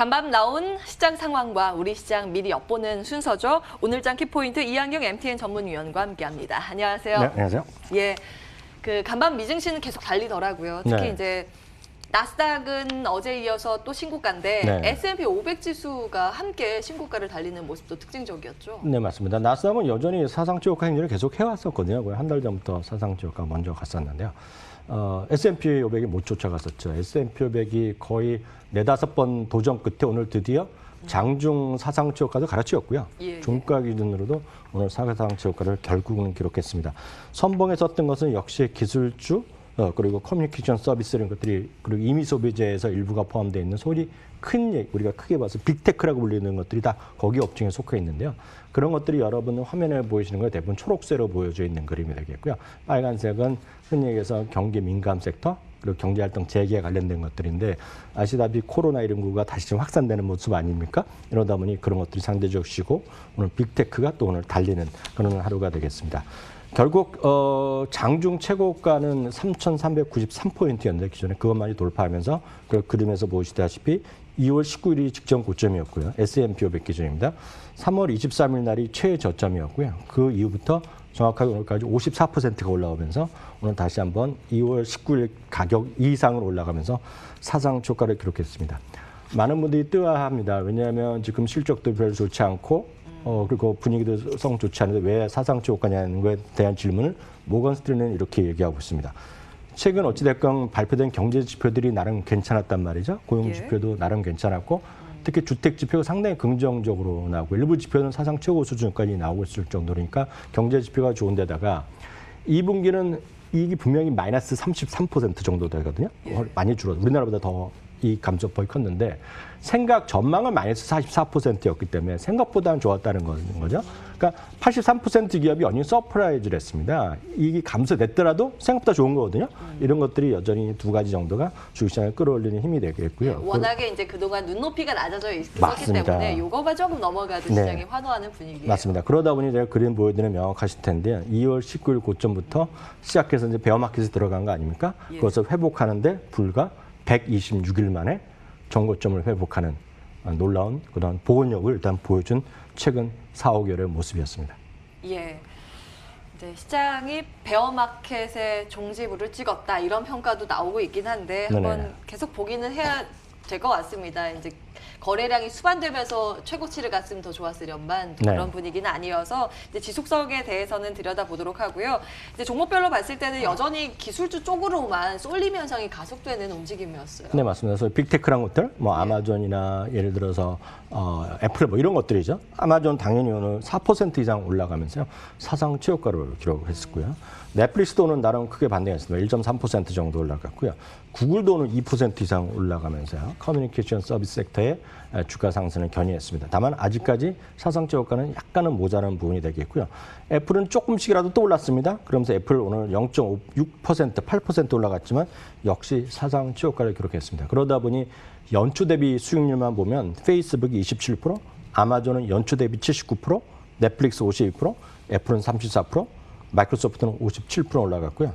간밤 나온 시장 상황과 우리 시장 미리 엿보는 순서죠. 오늘장 키포인트 이한경 MTN 전문위원과 함께합니다. 안녕하세요. 네, 안녕하세요. 예, 그 간밤 미증시는 계속 달리더라고요. 특히 네. 이제 나스닥은 어제 이어서 또 신고가인데 네. S&P 500 지수가 함께 신고가를 달리는 모습도 특징적이었죠. 네, 맞습니다. 나스닥은 여전히 사상초과 행진을 계속 해왔었거든요. 한 달 전부터 사상초가 먼저 갔었는데요. S&P 500이 못 쫓아갔었죠. S&P 500이 거의 4-5번 도전 끝에 오늘 드디어 장중 사상초가도 갈아치웠고요. 예. 종가 기준으로도 오늘 사상초가를 결국은 기록했습니다. 선봉에 섰던 것은 역시 기술주, 그리고 커뮤니케이션 서비스 이런 것들이, 그리고 임의 소비재에서 일부가 포함되어 있는 소위 큰, 우리가 크게 봐서 빅테크라고 불리는 것들이 다 거기 업종에 속해 있는데요. 그런 것들이 여러분 화면에 보이시는 거 대부분 초록색으로 보여져 있는 그림이 되겠고요. 빨간색은 흔히 얘기해서 경기 민감 섹터, 그리고 경제활동 재개에 관련된 것들인데, 아시다시피 코로나19가 다시 좀 확산되는 모습 아닙니까? 이러다 보니 그런 것들이 상대적으로 쉬고 오늘 빅테크가 또 오늘 달리는 그런 하루가 되겠습니다. 결국 장중 최고가는 3,393포인트였는데 기존에 그것만이 돌파하면서 그 그림에서 보시다시피 2월 19일이 직전 고점이었고요. S&P 500 기준입니다. 3월 23일 날이 최저점이었고요. 그 이후부터 정확하게 오늘까지 54%가 올라오면서 오늘 다시 한번 2월 19일 가격 이상으로 올라가면서 사상 초가를 기록했습니다. 많은 분들이 뜨아합니다. 왜냐하면 지금 실적도 별로 좋지 않고 그리고 분위기도 성 좋지 않은데 왜 사상초가냐는 것에 대한 질문을 모건스탠리는 이렇게 얘기하고 있습니다. 최근 어찌됐건 발표된 경제 지표들이 나름 괜찮았단 말이죠. 고용 지표도 나름 괜찮았고 특히 주택 지표가 상당히 긍정적으로 나오고 일부 지표는 사상 최고 수준까지 나오고 있을 정도니까 경제 지표가 좋은데다가 2분기는 이익이 분명히 마이너스 33% 정도 되거든요. 많이 줄어서 우리나라보다 더 이 감소폭이 컸는데 생각 전망은 마이너스 44%였기 때문에 생각보다는 좋았다는 거죠. 그러니까 83% 기업이 어닝 서프라이즈를 했습니다. 이익이 감소됐더라도 생각보다 좋은 거거든요. 이런 것들이 여전히 두 가지 정도가 주식시장을 끌어올리는 힘이 되겠고요. 네, 워낙에 이제 그동안 눈높이가 낮아져 있었기 맞습니다. 때문에 요거가 조금 넘어가도 시장이 환호하는 분위기예요. 맞습니다. 그러다 보니 제가 그림 보여드리면 명확하실 텐데 2월 19일 고점부터 시작해서 이제 베어마켓에 들어간 거 아닙니까? 그것을 회복하는데 불과 126일 만에 전고점을 회복하는 놀라운 그런 복원력을 일단 보여준 최근 4, 5개월의 모습이었습니다. 예. 이제 시장이 베어마켓의 종지부를 찍었다 이런 평가도 나오고 있긴 한데 한번 계속 보기는 해야 될 것 같습니다. 이제 거래량이 수반되면서 최고치를 갔으면 더 좋았으련만 그런 분위기는 아니어서 이제 지속성에 대해서는 들여다보도록 하고요. 이제 종목별로 봤을 때는 여전히 기술주 쪽으로만 쏠림 현상이 가속되는 움직임이었어요. 네, 맞습니다. 그래서 빅테크란 것들, 뭐 아마존이나 예를 들어서 애플 뭐 이런 것들이죠. 아마존 당연히 오늘 4% 이상 올라가면서요. 사상 최고가를 기록했었고요. 넷플릭스도 오늘 나름 크게 반등했습니다. 1.3% 정도 올라갔고요. 구글도 오늘 2% 이상 올라가면서요. 커뮤니케이션 서비스 섹터의 주가 상승을 견인했습니다. 다만 아직까지 사상 최고가는 약간은 모자란 부분이 되겠고요. 애플은 조금씩이라도 또 올랐습니다. 그러면서 애플 오늘 0.6%, 8% 올라갔지만 역시 사상 최고가를 기록했습니다. 그러다 보니 연초 대비 수익률만 보면 페이스북이 27%, 아마존은 연초 대비 79%, 넷플릭스 52%, 애플은 34%, 마이크로소프트는 57% 올라갔고요.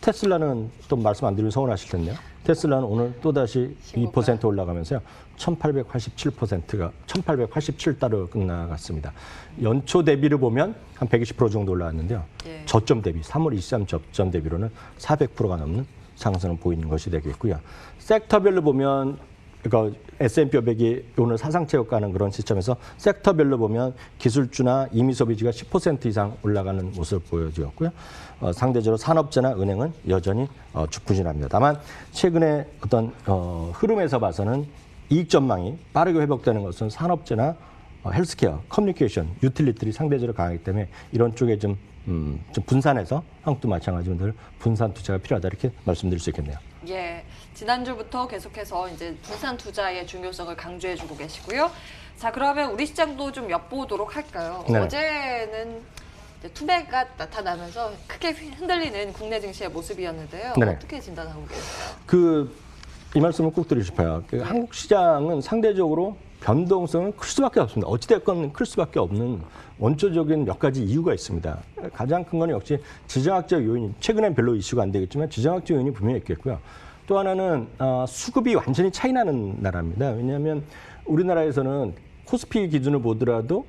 테슬라는 또 말씀 안 드리면 서운하실 텐데요. 테슬라는 오늘 또다시 2% 올라가면서요. 1887%가 1887달러 끝나갔습니다. 연초 대비를 보면 한 120% 정도 올라왔는데요. 저점 대비 3월 23 저점 대비로는 400%가 넘는 상승을 보이는 것이 되겠고요. 섹터별로 보면 그러니까 S&P 500이 오늘 사상 최고가는 그런 시점에서 섹터별로 보면 기술주나 임의 소비주가 10% 이상 올라가는 모습을 보여주었고요. 상대적으로 산업재나 은행은 여전히 죽부진합니다. 다만 최근에 어떤 흐름에서 봐서는 이익 전망이 빠르게 회복되는 것은 산업재나 헬스케어, 커뮤니케이션, 유틸리티들이 상대적으로 강하기 때문에 이런 쪽에 좀 분산해서 한국도 마찬가지로 분산 투자가 필요하다 이렇게 말씀드릴 수 있겠네요. 예, 지난주부터 계속해서 이제 분산 투자의 중요성을 강조해주고 계시고요. 자, 그러면 우리 시장도 좀 엿보도록 할까요? 어제는 이제 투매가 나타나면서 크게 흔들리는 국내 증시의 모습이었는데요. 어떻게 진단하고 계세요? 이 말씀을 꼭 드리고 싶어요. 한국 시장은 상대적으로 변동성은 클 수밖에 없습니다. 어찌됐건 클 수밖에 없는 원초적인 몇 가지 이유가 있습니다. 가장 큰 건 역시 지정학적 요인, 최근엔 별로 이슈가 안 되겠지만 지정학적 요인이 분명히 있겠고요. 또 하나는 수급이 완전히 차이 나는 나라입니다. 왜냐하면 우리나라에서는 코스피 기준을 보더라도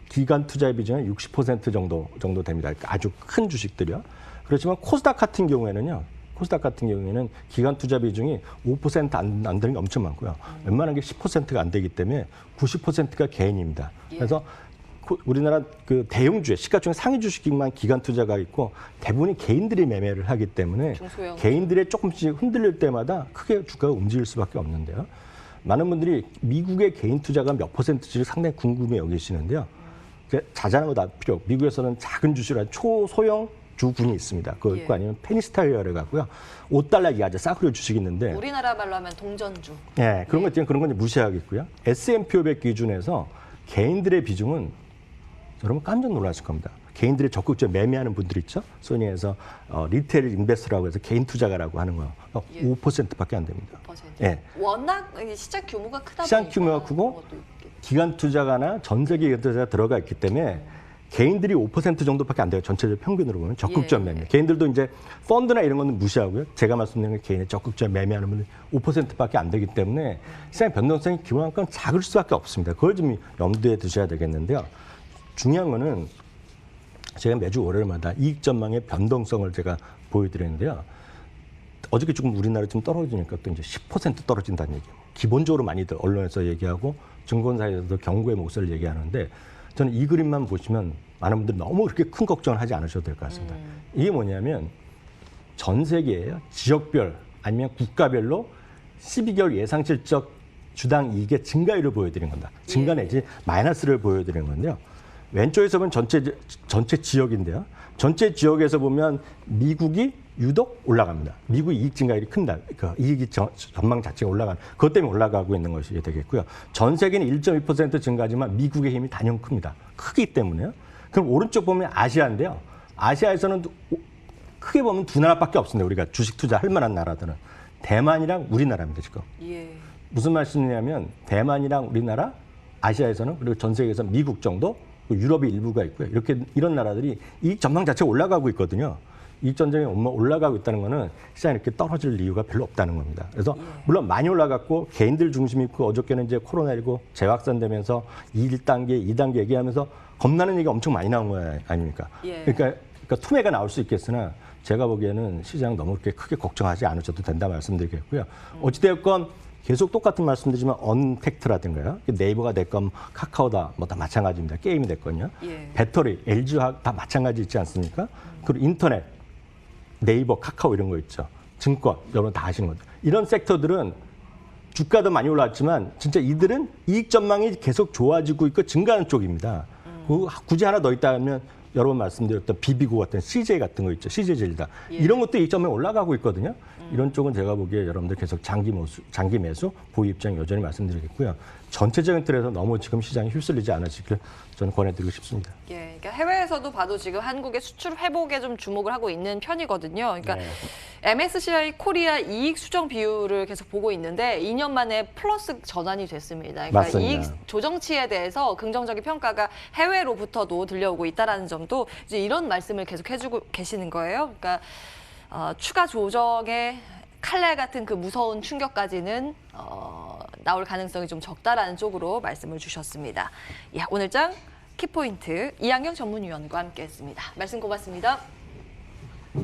기관 투자의 비중은 60% 정도 됩니다. 그러니까 아주 큰 주식들이요. 그렇지만 코스닥 같은 경우에는 기관 투자 비중이 5% 안 되는 게 엄청 많고요. 웬만한 게 10%가 안 되기 때문에 90%가 개인입니다. 그래서 우리나라 그 대형주의 시가총액 상위 주식만 기관 투자가 있고 대부분이 개인들이 매매를 하기 때문에 중소형. 개인들의 조금씩 흔들릴 때마다 크게 주가가 움직일 수밖에 없는데요. 많은 분들이 미국의 개인 투자가 몇 %인지를 상당히 궁금해 여기시는데요. 자잘한 거 다 필요 없고 미국에서는 작은 주식이라 초소형 주군이 있습니다. 그거 있고 아니면 페니스타리아를 가고요. $5 이하자 싸구려 주식이 있는데 우리나라 말로 하면 동전주. 예, 그런 거 있지만 그런 건 무시하겠고요. S&P 500 기준에서 개인들의 비중은 여러분 깜짝 놀라실 겁니다. 개인들이 적극적으로 매매하는 분들 있죠. 소위 해서 리테일 인베스터라고 해서 개인 투자가라고 하는 거 5%밖에 안 됩니다. 예. 워낙 시장 규모가 크다 보니까. 시장 규모가 크고 기관 투자가나 전 세계 기관 투자가 들어가 있기 때문에 개인들이 5% 정도밖에 안 돼요. 전체적 평균으로 보면 적극적 매매. 개인들도 이제 펀드나 이런 거는 무시하고요. 제가 말씀드린 건 개인의 적극적 매매하는 분들 5%밖에 안 되기 때문에 시장 변동성이 기본적으로 작을 수밖에 없습니다. 그걸 좀 염두에 두셔야 되겠는데요. 중요한 거는 제가 매주 월요일마다 이익 전망의 변동성을 제가 보여드리는데요. 어저께 조금 우리나라 좀 떨어지니까 또 이제 10% 떨어진다는 얘기예요. 기본적으로 많이들 언론에서 얘기하고 증권사에서도 경고의 목소리를 얘기하는데 저는 이 그림만 보시면 많은 분들이 너무 그렇게 큰 걱정을 하지 않으셔도 될 것 같습니다. 이게 뭐냐면 전 세계예요. 지역별 아니면 국가별로 12개월 예상 실적 주당 이익의 증가율을 보여드리는 겁니다. 증가 내지 마이너스를 보여드리는 건데요. 왼쪽에서 보면 전체 지역인데요. 전체 지역에서 보면 미국이 유독 올라갑니다. 미국이 이익 증가율이 큰다. 그 이익이 전망 자체가 올라가는 그것 때문에 올라가고 있는 것이 되겠고요. 전 세계는 1.2% 증가하지만 미국의 힘이 단연 큽니다. 크기 때문에요. 그럼 오른쪽 보면 아시아인데요. 아시아에서는 크게 보면 두 나라밖에 없습니다. 우리가 주식 투자할 만한 나라들은 대만이랑 우리나라입니다. 지금. 무슨 말씀이냐면 대만이랑 우리나라, 아시아에서는 그리고 전 세계에서 미국 정도, 유럽의 일부가 있고요. 이런 나라들이 이익 전망 자체가 올라가고 있거든요. 이익 전쟁이 올라가고 있다는 거는 시장이 이렇게 떨어질 이유가 별로 없다는 겁니다. 그래서 물론 많이 올라갔고 개인들 중심이 있고 어저께는 이제 코로나19 재확산되면서 1단계, 2단계 얘기하면서 겁나는 얘기가 엄청 많이 나온 거 아닙니까? 그러니까 투매가 나올 수 있겠으나 제가 보기에는 시장 너무 그렇게 크게 걱정하지 않으셔도 된다 말씀드리겠고요. 어찌되었건 계속 똑같은 말씀드리지만 언택트라든가요. 네이버가 됐건 카카오다 뭐 다 마찬가지입니다. 게임이 됐건요. 배터리, LG화 다 마찬가지 있지 않습니까? 그리고 인터넷, 네이버, 카카오 이런 거 있죠. 증권, 여러분 다 아시는 거죠. 이런 섹터들은 주가도 많이 올랐지만 진짜 이들은 이익 전망이 계속 좋아지고 있고 증가하는 쪽입니다. 굳이 하나 더 있다면 여러 번 말씀드렸던 비비고 같은 CJ 같은 거 있죠. CJ젤다. 이런 것도 이익 전망이 올라가고 있거든요. 이런 쪽은 제가 보기에 여러분들 계속 장기 매수 보유 입장 여전히 말씀드리겠고요. 전체적인 틀에서 너무 지금 시장이 휩쓸리지 않으시길 저는 권해드리고 싶습니다. 그러니까 해외에서도 봐도 지금 한국의 수출 회복에 좀 주목을 하고 있는 편이거든요. 그러니까 MSCI 코리아 이익 수정 비율을 계속 보고 있는데 2년 만에 플러스 전환이 됐습니다. 그러니까 맞습니다. 이익 조정치에 대해서 긍정적인 평가가 해외로부터도 들려오고 있다라는 점도 이제 이런 말씀을 계속 해주고 계시는 거예요. 그러니까 추가 조정의 칼날 같은 그 무서운 충격까지는 나올 가능성이 좀 적다라는 쪽으로 말씀을 주셨습니다. 오늘장 키포인트 이한경 전문위원과 함께했습니다. 말씀 고맙습니다.